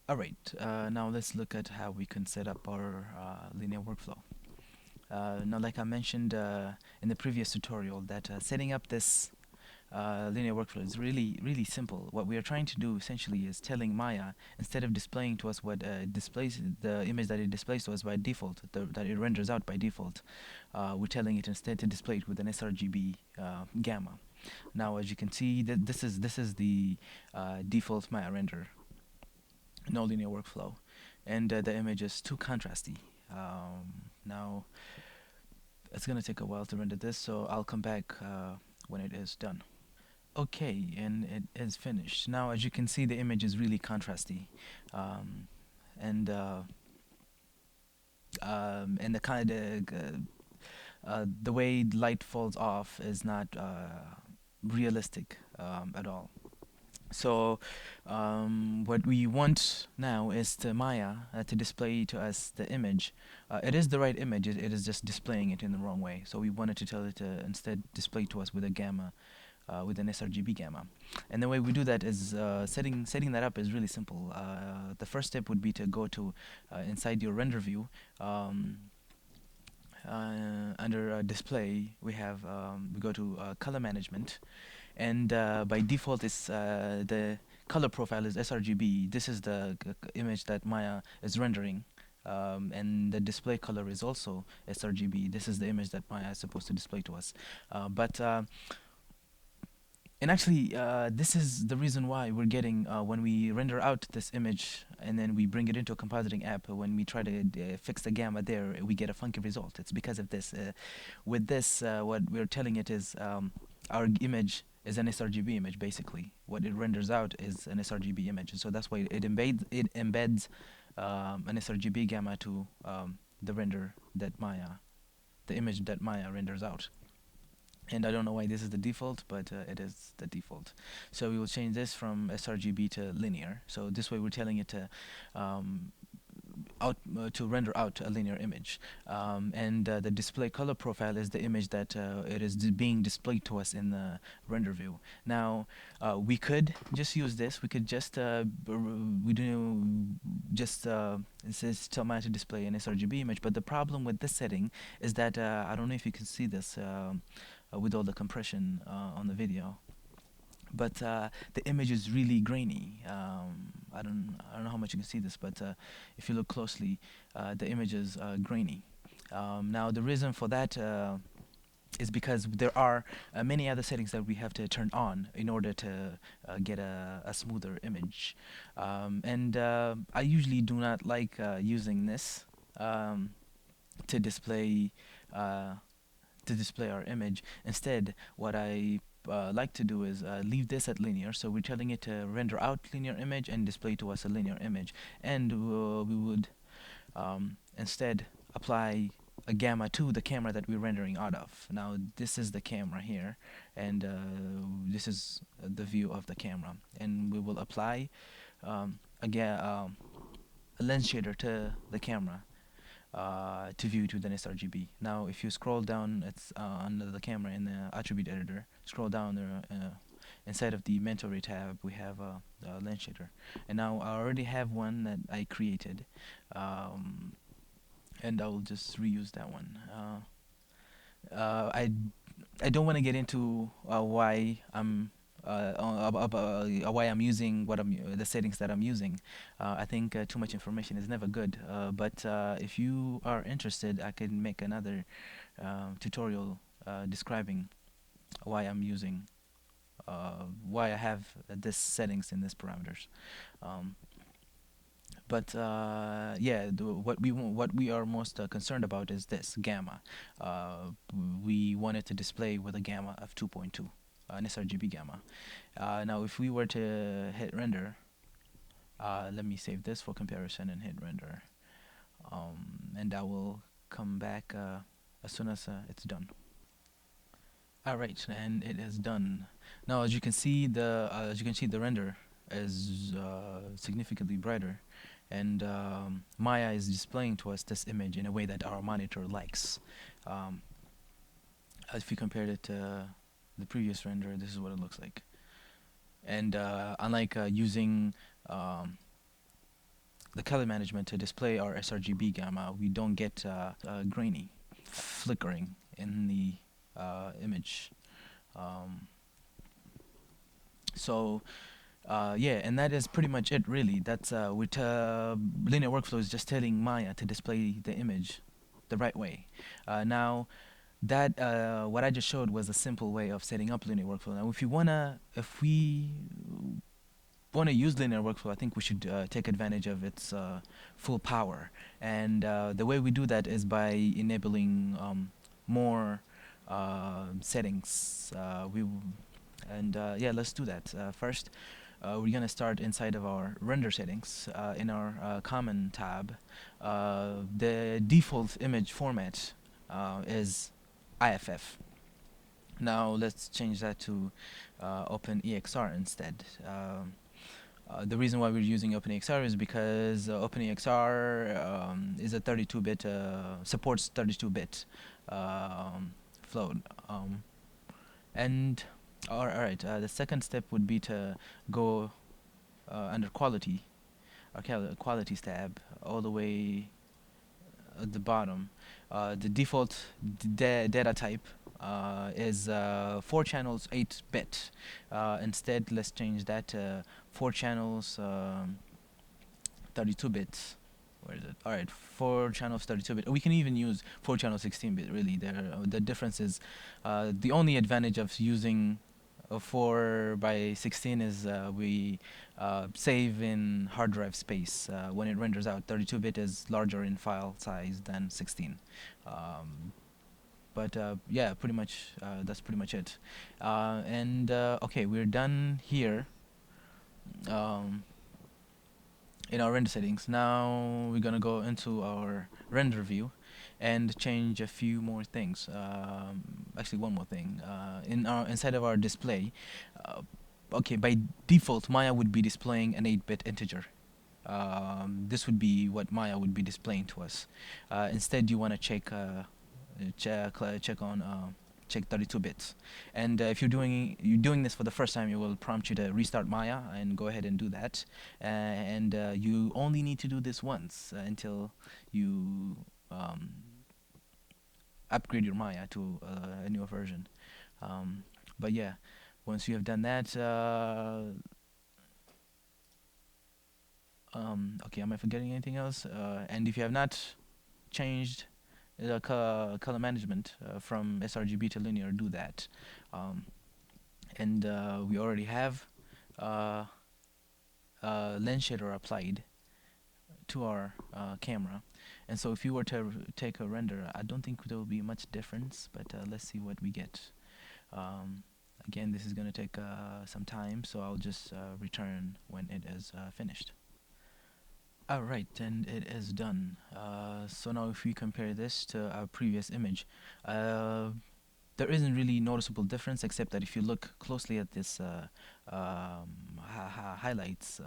Alright, now let's look at how we can set up our linear workflow. Now, like I mentioned in the previous tutorial, that setting up this linear workflow is really simple. What we are trying to do essentially is telling Maya, instead of displaying to us what displays the image that it displays to us by default, that it renders out by default, we're telling it instead to display it with an sRGB gamma. Now, as you can see, this is the default Maya render, no linear workflow, and the image is too contrasty. Now it's gonna take a while to render this, so I'll come back when it is done. Okay, and it is finished. Now, as you can see, the image is really contrasty, um, and the kind of the way light falls off is not realistic at all. So what we want now is to Maya to display to us the image. It is the right image, it is just displaying it in the wrong way. So we wanted to tell it to instead display to us with a gamma, with an sRGB gamma. And the way we do that is setting that up is really simple. The first step would be to go to inside your render view. Under display, we go to color management, and by default it's the color profile is sRGB. This is the image that Maya is rendering, and the display color is also sRGB. This is the image that Maya is supposed to display to us. But and actually, this is the reason why we're getting, when we render out this image and then we bring it into a compositing app, when we try to fix the gamma there, we get a funky result. It's because of this. With this, what we're telling it is our image is an sRGB image, basically. What it renders out is an sRGB image. And so that's why it embeds an sRGB gamma to the render that Maya, the image that Maya renders out. And I don't know why this is the default, but it is the default. So we will change this from sRGB to linear. So this way we're telling it to to render out a linear image, and the display color profile is the image that it is being displayed to us in the render view. Now we could just use this. We could just we do just it says tell Maya to display an sRGB image, but the problem with this setting is that I don't know if you can see this with all the compression on the video, but the image is really grainy. I don't know how much you can see this, but if you look closely, the image is grainy. Now the reason for that is because there are many other settings that we have to turn on in order to get a smoother image, and I usually do not like using this to display our image. Instead, what I like to do is leave this at linear. So we're telling it to render out linear image and display to us a linear image. And we would instead apply a gamma to the camera that we're rendering out of. Now this is the camera here, and this is the view of the camera. And we will apply a lens shader to the camera to view to the sRGB. Now, if you scroll down, it's under the camera in the attribute editor. Scroll down there. Inside of the mentor tab, we have a lens shader, and now I already have one that I created, and I will just reuse that one. I don't want to get into why I'm using the settings that I'm using. I think too much information is never good. But if you are interested, I can make another tutorial describing why I'm using why I have this settings in this parameters. Um, but yeah, what we are most concerned about is this gamma. We want it to display with a gamma of 2.2, an sRGB gamma. Now, if we were to hit render, let me save this for comparison and hit render, and I will come back as soon as it's done. Alright, and it is done. Now, as you can see, the render is significantly brighter, and Maya is displaying to us this image in a way that our monitor likes. Um, if we compared it to the previous render, this is what it looks like. And unlike using the color management to display our sRGB gamma, we don't get grainy, flickering in the image. Um, so yeah, and that is pretty much it, really. That's with linear workflow is just telling Maya to display the image the right way. Now, that what I just showed was a simple way of setting up linear workflow. Now, if we want to use linear workflow, I think we should take advantage of its full power. And the way we do that is by enabling more settings. Yeah, let's do that. First, we're gonna start inside of our render settings in our common tab. The default image format is IFF. Now let's change that to OpenEXR instead. The reason why we're using OpenEXR is because OpenEXR is a 32-bit, supports 32-bit float. And all right, the second step would be to go under quality, or qualities tab, all the way at the bottom. The default data type is 4 channels 8-bit. Instead, let's change that to 4 channels 32 bits. Where is it? All right, 4 channels 32 bit. We can even use 4 channels 16 bit. Really, the difference is the only advantage of using 4 by 16 is we save in hard drive space when it renders out. 32 bit is larger in file size than 16. But yeah, pretty much that's pretty much it. Okay, we're done here. In our render settings. Now we're gonna go into our render view and change a few more things. Actually, one more thing. Inside of our display, okay, by default, Maya would be displaying an 8-bit integer. This would be what Maya would be displaying to us. Instead, you want to check 32 bits. And if you're doing this for the first time, it will prompt you to restart Maya, and go ahead and do that. And you only need to do this once until you upgrade your Maya to a newer version. But yeah, once you have done that, okay, am I forgetting anything else? And if you have not changed the color management from sRGB to linear, do that. And we already have lens shader applied to our camera. And so if you were to take a render, I don't think there will be much difference, but let's see what we get. Again, this is going to take some time, so I'll just return when it is finished. Alright, and it is done. So now if we compare this to our previous image, there isn't really noticeable difference, except that if you look closely at this highlights,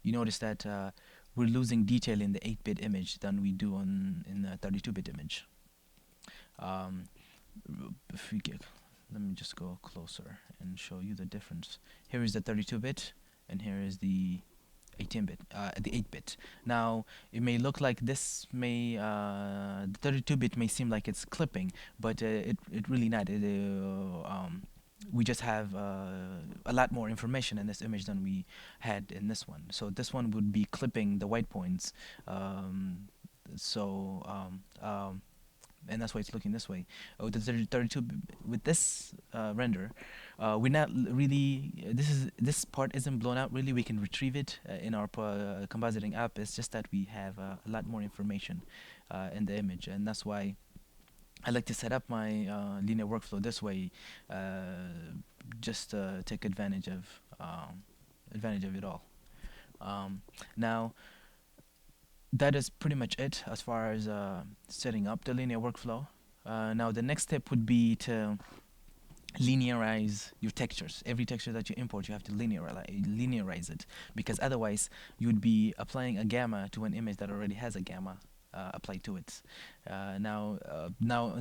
you notice that we're losing detail in the 8-bit image than we do in the 32-bit image. If we get, let me just go closer and show you the difference. Here is the 32-bit, and here is the 18-bit, the 8-bit. Now, it may look like this may, the 32-bit may seem like it's clipping, but it really not. We just have a lot more information in this image than we had in this one. So this one would be clipping the white points. And that's why it's looking this way. With the 32, with this render, we're not really. This part isn't blown out. Really, we can retrieve it in our compositing app. It's just that we have a lot more information in the image, and that's why I like to set up my linear workflow this way, just to take advantage of it all. Now, that is pretty much it as far as setting up the linear workflow. Now the next step would be to linearize your textures. Every texture that you import, you have to linearize it, because otherwise you would be applying a gamma to an image that already has a gamma applied to it. Now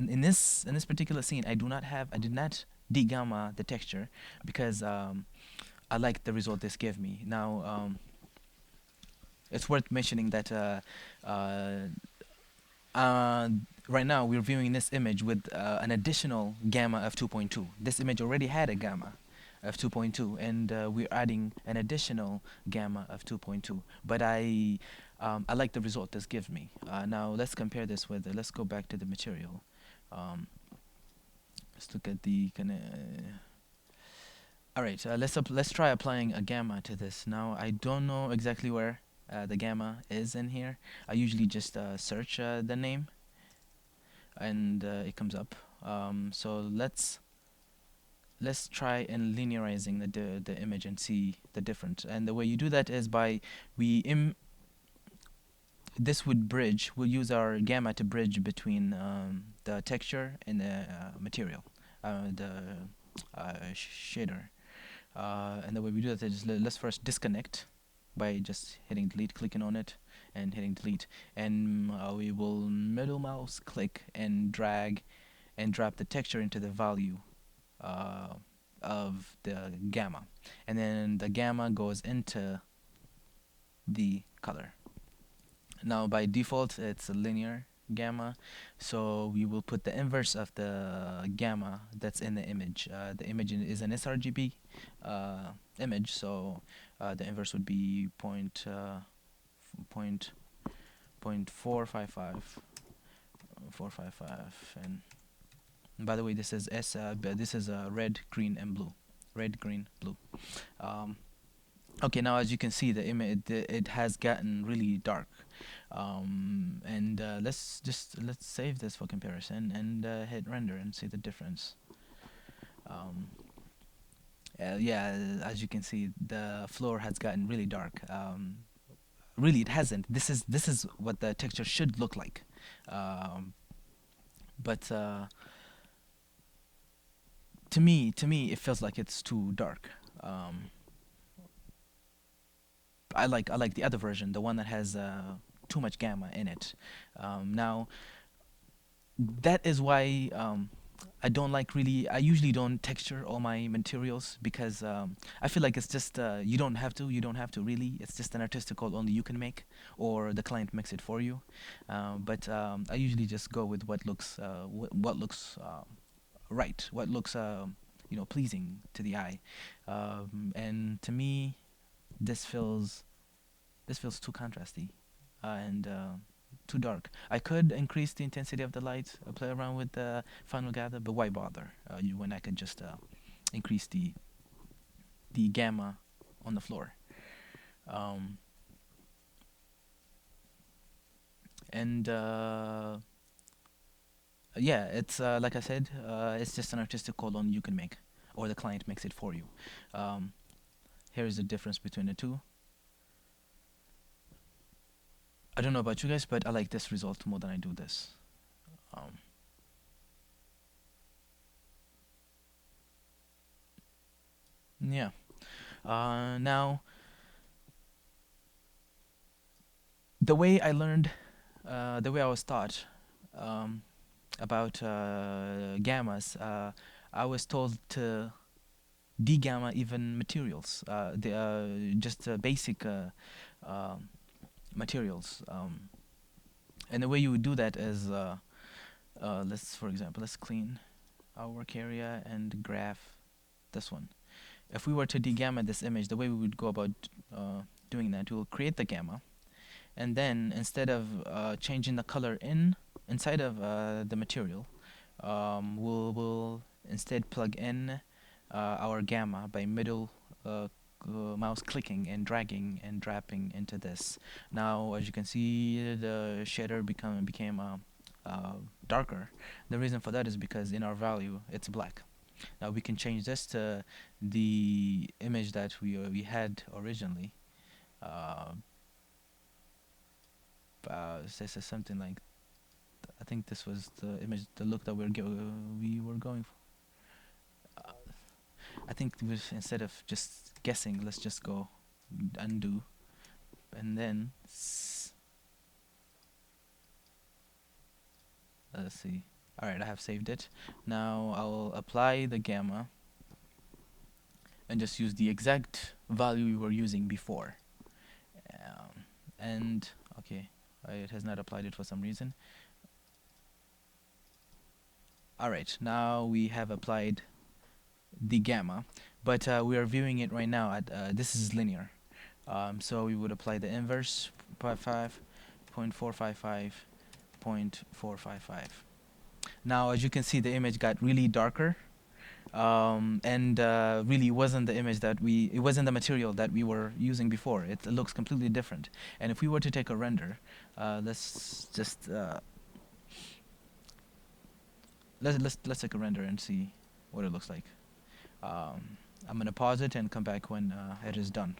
in this particular scene, I did not de-gamma the texture, because I like the result this gave me. Now It's worth mentioning that uh, right now we're viewing this image with an additional gamma of 2.2. This image already had a gamma of 2.2, and we're adding an additional gamma of 2.2. But I like the result this gives me. Now let's compare this with. Let's go back to the material. Um, let's look at the kind of. All right, let's try applying a gamma to this. Now I don't know exactly where the gamma is in here. I usually just search the name, and it comes up. So let's try in linearizing the image and see the difference. And the way you do that is by we im this would bridge. We'll use our gamma to bridge between the texture and the material, the shader. And the way we do that is let's first disconnect by just hitting delete, clicking on it, and hitting delete. And we will middle mouse click and drag and drop the texture into the value uh, of the gamma. And then the gamma goes into the color. Now by default it's a linear gamma, so we will put the inverse of the gamma that's in the image. The image is an sRGB image, so the inverse would be point 455, and by the way, this is this is red, green, and blue. Red, green, blue. Um, okay, now as you can see, the image it has gotten really dark. And let's save this for comparison and hit render and see the difference. Um, yeah, as you can see, the floor has gotten really dark. Really, it hasn't. This is what the texture should look like. Um, but to me, it feels like it's too dark. I like the other version, the one that has too much gamma in it. Now that is why I don't like really. I usually don't texture all my materials because I feel like it's just you don't have to. You don't have to really. It's just an artistic call only you can make, or the client makes it for you. But I usually just go with what looks what looks right, what looks pleasing to the eye, and to me, this feels this feels too contrasty and too dark. I could increase the intensity of the light, play around with the final gather, but why bother when I could just increase the gamma on the floor. Um, and yeah, it's like I said, it's just an artistic call on you can make, or the client makes it for you. Um, here is the difference between the two. I don't know about you guys, but I like this result more than I do this. Um, yeah. Now, the way I learned, the way I was taught um, about gammas, I was told to de-gamma even materials, the just basic um materials. And the way you would do that is, for example, let's clean our work area and graph this one. If we were to de-gamma this image, the way we would go about doing that, we'll create the gamma, and then instead of changing the color inside of the material, we'll instead plug in our gamma by middle mouse clicking and dragging and dropping into this. Now, as you can see, the shader became darker. The reason for that is because in our value it's black. Now we can change this to the image that we had originally. Uh, this is something like, I think this was the image, the look that we were going for. I think instead of just guessing, let's just go undo, and then let's see. All right, I have saved it. Now I'll apply the gamma and just use the exact value we were using before. Um, and okay, it has not applied it for some reason. All right, now we have applied the gamma, but we are viewing it right now at this is linear. So we would apply the inverse 5.455.455. Now, as you can see, the image got really darker, and really wasn't the image that it wasn't the material that we were using before. It looks completely different. And if we were to take a render, let's just let's take a render and see what it looks like. I'm gonna pause it and come back when it is done.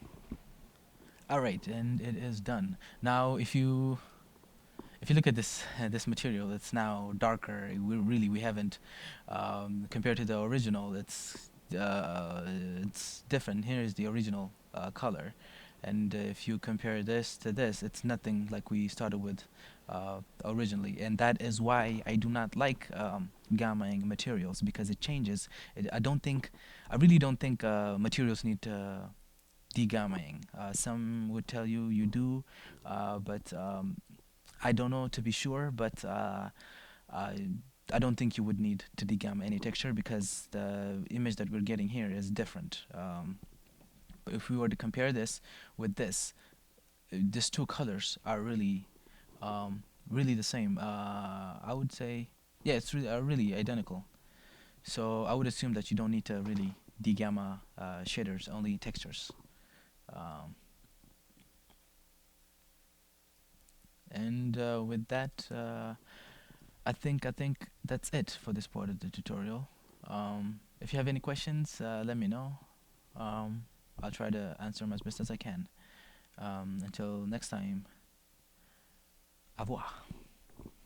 All right, and it is done. Now, if you look at this this material, it's now darker. We haven't compared to the original. It's different. Here is the original color, and if you compare this to this, it's nothing like we started with originally, and that is why I do not like gammaing materials, because it changes. I really don't think materials need degammaing. Some would tell you you do, but I don't know to be sure, but I I don't think you would need to degamma any texture, because the image that we're getting here is different. But if we were to compare this with this, these two colors are really the same. I would say, yeah, it's really identical. So I would assume that you don't need to really degamma shaders, only textures. Um, and with that, I think that's it for this part of the tutorial. If you have any questions, let me know. Um, I'll try to answer them as best as I can. Until next time, au revoir.